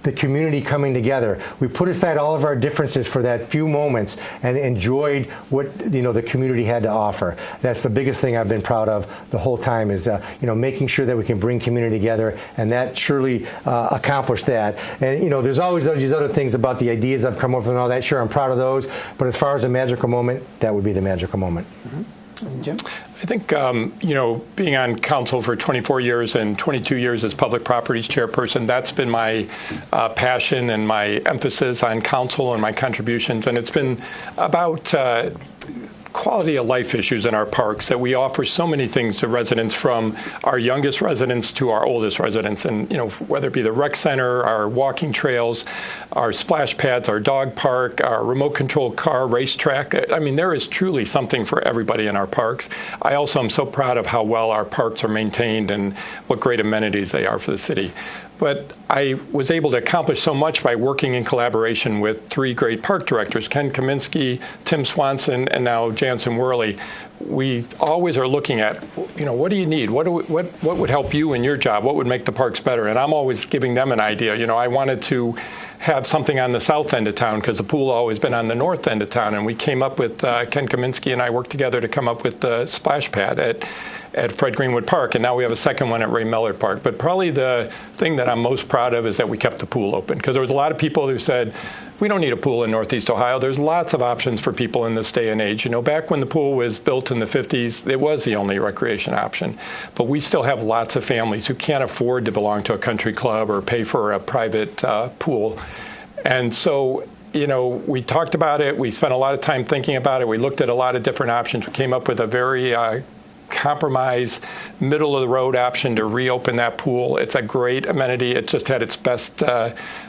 the community coming together. We put aside all of our differences for that few moments and enjoyed what the community had to offer. That's the biggest thing I've been proud of the whole time, is making sure that we can bring community together, and that surely accomplished that. And there's always these other things about the ideas I've come up with and all that. Sure, I'm proud of those, but as far as a magical moment, that would be the magical moment. Mm-hmm. And Jim? I think, being on council for 24 years and 22 years as public properties chairperson, that's been my passion and my emphasis on council and my contributions. And it's been about quality of life issues in our parks, that we offer so many things to residents, from our youngest residents to our oldest residents. And, whether it be the rec center, our walking trails, our splash pads, our dog park, our remote controlled car racetrack. I mean, there is truly something for everybody in our parks. I also am so proud of how well our parks are maintained and what great amenities they are for the city. But I was able to accomplish so much by working in collaboration with three great park directors, Ken Kaminsky, Tim Swanson, and now Jansen Worley. We always are looking at, what do you need? What would help you in your job? What would make the parks better? And I'm always giving them an idea. I wanted to have something on the south end of town, because the pool always been on the north end of town. And we came up with, Ken Kaminsky and I worked together to come up with the splash pad at Fred Greenwood Park, and now we have a second one at Ray Mellard Park. But probably the thing that I'm most proud of is that we kept the pool open, because there was a lot of people who said, we don't need a pool in Northeast Ohio. There's lots of options for people in this day and age. Back when the pool was built in the 50s, it was the only recreation option. But we still have lots of families who can't afford to belong to a country club or pay for a private pool. And so, we talked about it. We spent a lot of time thinking about it. We looked at a lot of different options. We came up with a very compromise, middle of the road option to reopen that pool. It's a great amenity. It just had its best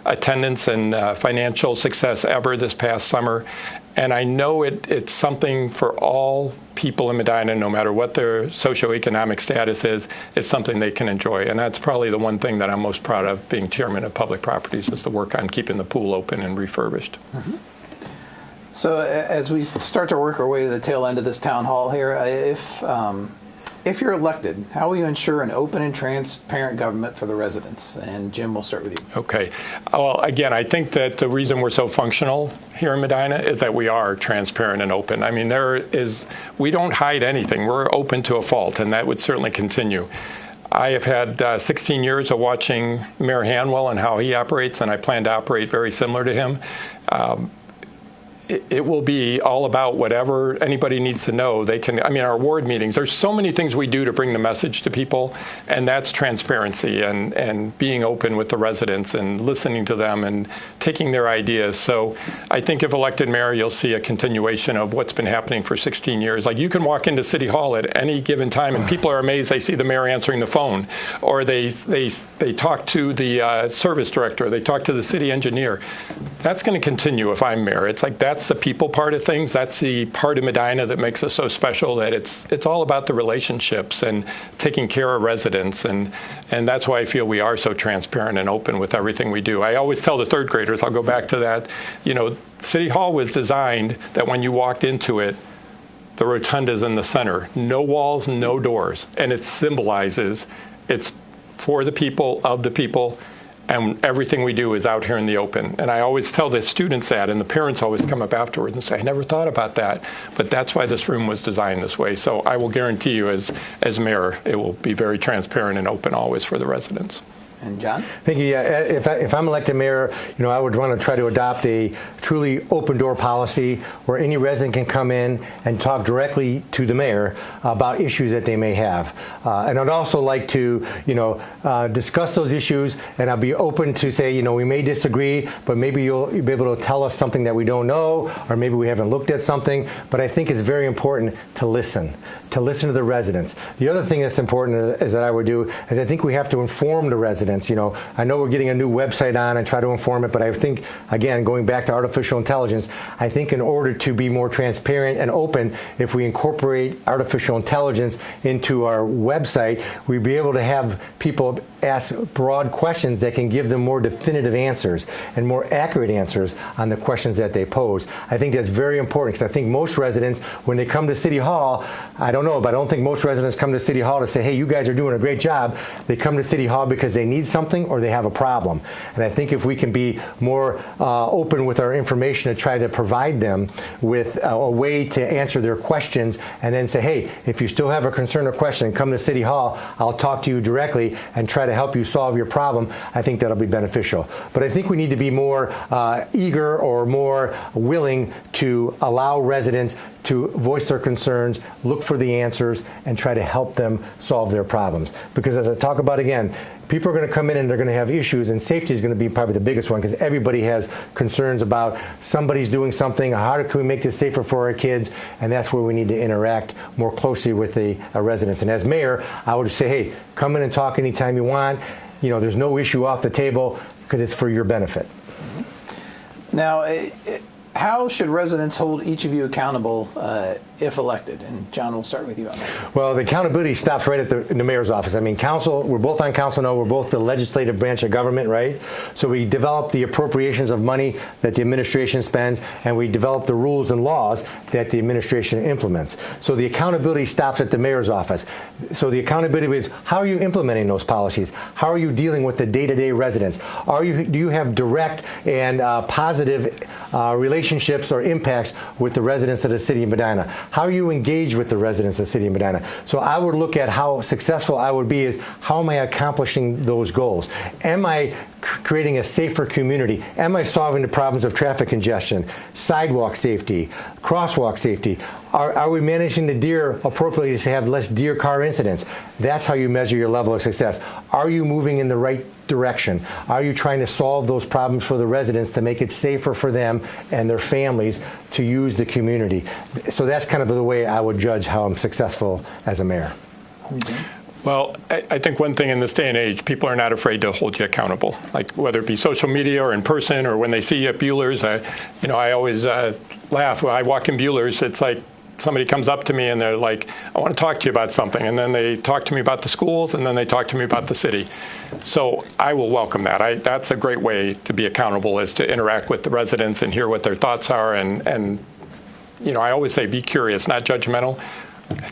attendance and financial success ever this past summer. And I know it's something for all people in Medina, no matter what their socioeconomic status is. It's something they can enjoy. And that's probably the one thing that I'm most proud of being chairman of public properties, is the work on keeping the pool open and refurbished. Mm-hmm. So as we start to work our way to the tail end of this town hall here, if if you're elected, how will you ensure an open and transparent government for the residents? And Jim, we'll start with you. Okay. Well, again, I think that the reason we're so functional here in Medina is that we are transparent and open. I mean, we don't hide anything. We're open to a fault, and that would certainly continue. I have had 16 years of watching Mayor Hanwell and how he operates, and I plan to operate very similar to him. It will be all about whatever anybody needs to know. They can, I mean, our ward meetings, there's so many things we do to bring the message to people, and that's transparency and being open with the residents and listening to them and taking their ideas. So I think if elected mayor, you'll see a continuation of what's been happening for 16 years. Like, you can walk into City Hall at any given time and people are amazed they see the mayor answering the phone, or they talk to the service director, they talk to the city engineer. That's going to continue if I'm mayor. It's like, that's the people part of things. That's the part of Medina that makes us so special, that it's all about the relationships and taking care of residents. And that's why I feel we are so transparent and open with everything we do. I always tell the third graders, I'll go back to that, City Hall was designed that when you walked into it, the rotunda's in the center. No walls, no doors. And it symbolizes it's for the people, of the people, and everything we do is out here in the open. And I always tell the students that, and the parents always come up afterwards and say, I never thought about that. But that's why this room was designed this way. So I will guarantee you, as mayor, it will be very transparent and open always for the residents. And John? Thank you. Yeah, if I'm elected mayor, I would want to try to adopt a truly open door policy where any resident can come in and talk directly to the mayor about issues that they may have. And I'd also like to, discuss those issues, and I'll be open to say, we may disagree, but maybe you'll be able to tell us something that we don't know, or maybe we haven't looked at something. But I think it's very important to listen to the residents. The other thing that's important is that I would do is I think we have to inform the residents. I know we're getting a new website on and try to inform it, but I think, again, going back to artificial intelligence, I think in order to be more transparent and open, if we incorporate artificial intelligence into our website, we'd be able to have people ask broad questions that can give them more definitive answers and more accurate answers on the questions that they pose. I think that's very important, because I think most residents, when they come to City Hall, I don't know, but I don't think most residents come to City Hall to say, hey, you guys are doing a great job. They come to City Hall because they need something or they have a problem. And I think if we can be more open with our information to try to provide them with a way to answer their questions, and then say, hey, if you still have a concern or question, come to City Hall. I'll talk to you directly and try to help you solve your problem. I think that'll be beneficial. But I think we need to be more eager or more willing to allow residents to voice their concerns, look for the answers, and try to help them solve their problems. Because as I talk about again, people are going to come in and they're going to have issues, and safety is going to be probably the biggest one, because everybody has concerns about somebody's doing something. How can we make this safer for our kids? And that's where we need to interact more closely with the residents. And as mayor, I would say, hey, come in and talk anytime you want. There's no issue off the table, because it's for your benefit. Now, how should residents hold each of you accountable if elected? And John, we'll start with you on that. Well, the accountability stops right at the mayor's office. I mean, council, we're both on council now. We're both the legislative branch of government, right? So we develop the appropriations of money that the administration spends, and we develop the rules and laws that the administration implements. So the accountability stops at the mayor's office. So the accountability is, how are you implementing those policies? How are you dealing with the day-to-day residents? Do you have direct and positive relationships or impacts with the residents of the city of Medina? How are you engaged with the residents of the city of Medina? So I would look at how successful I would be is, how am I accomplishing those goals? Am I creating a safer community? Am I solving the problems of traffic congestion, sidewalk safety, crosswalk safety? Are we managing the deer appropriately to have less deer car incidents? That's how you measure your level of success. Are you moving in the right direction? Are you trying to solve those problems for the residents to make it safer for them and their families to use the community? So that's kind of the way I would judge how I'm successful as a mayor. Well, I think one thing in this day and age, people are not afraid to hold you accountable, like whether it be social media or in person, or when they see you at Bueller's. I always laugh when I walk in Bueller's. It's like somebody comes up to me and they're like, I want to talk to you about something. And then they talk to me about the schools, and then they talk to me about the city. So I will welcome that. That's a great way to be accountable, is to interact with the residents and hear what their thoughts are. And I always say, be curious, not judgmental.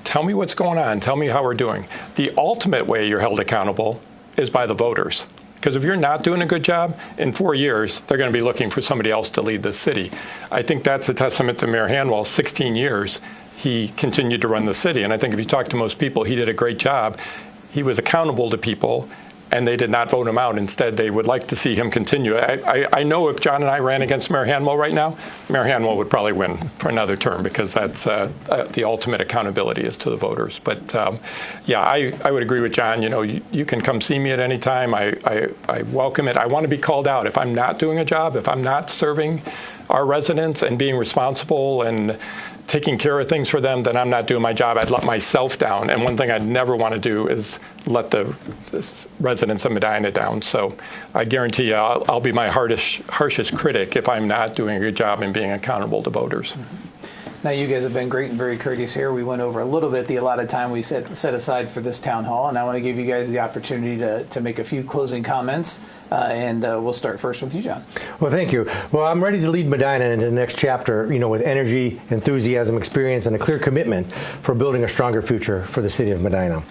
Tell me what's going on. Tell me how we're doing. The ultimate way you're held accountable is by the voters. Because if you're not doing a good job, in 4 years, they're going to be looking for somebody else to lead the city. I think that's a testament to Mayor Hanwell. 16 years, he continued to run the city. And I think if you talk to most people, he did a great job. He was accountable to people, and they did not vote him out. Instead, they would like to see him continue. I know if John and I ran against Mayor Hanwell right now, Mayor Hanwell would probably win for another term, because that's the ultimate accountability is to the voters. But yeah, I would agree with John. You know, you can come see me at any time. I welcome it. I want to be called out. If I'm not doing a job, if I'm not serving our residents and being responsible and taking care of things for them, then I'm not doing my job. I'd let myself down. And one thing I'd never want to do is let the residents of Medina down. So I guarantee you, I'll be my harshest critic if I'm not doing a good job and being accountable to voters. Now, you guys have been great and very courteous here. We went over a little bit the allotted time we set aside for this town hall, and I want to give you guys the opportunity to make a few closing comments, and we'll start first with you, John. Well, thank you. Well, I'm ready to lead Medina into the next chapter, you know, with energy, enthusiasm, experience, and a clear commitment for building a stronger future for the city of Medina.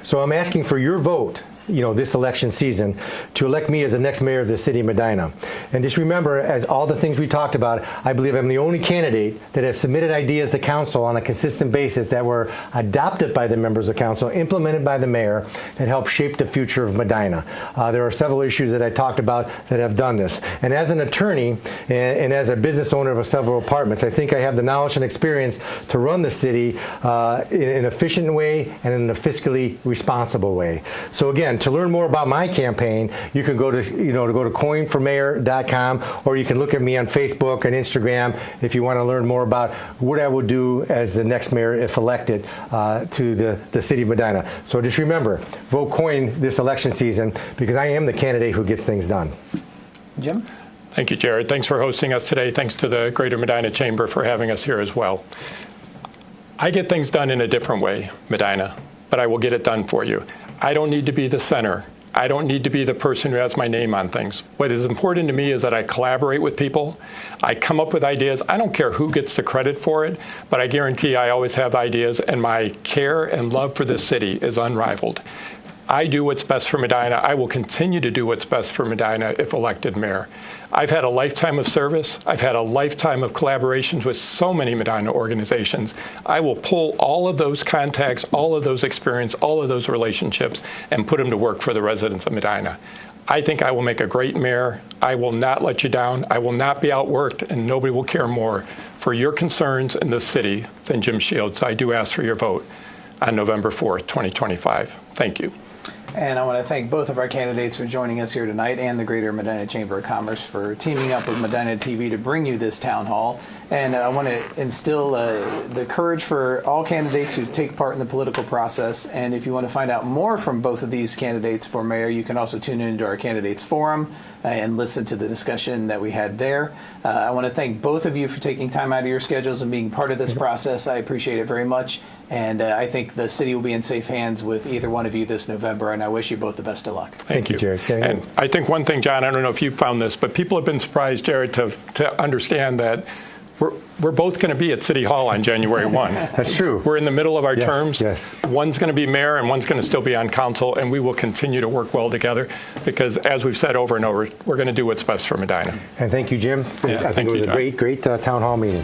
So I'm asking for your vote, you know, this election season, to elect me as the next mayor of the city of Medina. And just remember, as all the things we talked about, I believe I'm the only candidate that has submitted ideas to council on a consistent basis that were adopted by the members of council, implemented by the mayor, that help shape the future of Medina. There are several issues that I talked about that have done this. And as an attorney and as a business owner of several apartments, I think I have the knowledge and experience to run the city in an efficient way and in a fiscally responsible way. So again, to learn more about my campaign, you can go to coyneformayor.com, or you can look at me on Facebook and Instagram if you want to learn more about what I will do as the next mayor if elected to the city of Medina. So just remember, vote Coyne this election season, because I am the candidate who gets things done. Jim? Thank you, Jared. Thanks for hosting us today. Thanks to the Greater Medina Chamber for having us here as well. I get things done in a different way, Medina, but I will get it done for you. I don't need to be the center. I don't need to be the person who has my name on things. What is important to me is that I collaborate with people. I come up with ideas. I don't care who gets the credit for it, but I guarantee I always have ideas, and my care and love for this city is unrivaled. I do what's best for Medina. I will continue to do what's best for Medina if elected mayor. I've had a lifetime of service. I've had a lifetime of collaborations with so many Medina organizations. I will pull all of those contacts, all of those experience, all of those relationships, and put them to work for the residents of Medina. I think I will make a great mayor. I will not let you down. I will not be outworked, and nobody will care more for your concerns in this city than Jim Shields. So I do ask for your vote on November 4th, 2025. Thank you. And I want to thank both of our candidates for joining us here tonight, and the Greater Medina Chamber of Commerce for teaming up with Medina TV to bring you this town hall. And I want to instill the courage for all candidates who take part in the political process. And if you want to find out more from both of these candidates for mayor, you can also tune into our candidates forum and listen to the discussion that we had there. I want to thank both of you for taking time out of your schedules and being part of this process. I appreciate it very much. And I think the city will be in safe hands with either one of you this November, and I wish you both the best of luck. Thank you, Jared. And I think one thing, John, I don't know if you found this, but people have been surprised, Jared, to understand that we're both going to be at City Hall on January 1. That's true. We're in the middle of our Yes, terms. yes. One's going to be mayor and one's going to still be on council, and we will continue to work well together because, as we've said over and over, we're going to do what's best for Medina. And thank you, Jim. Yeah, I think it was a great town hall meeting.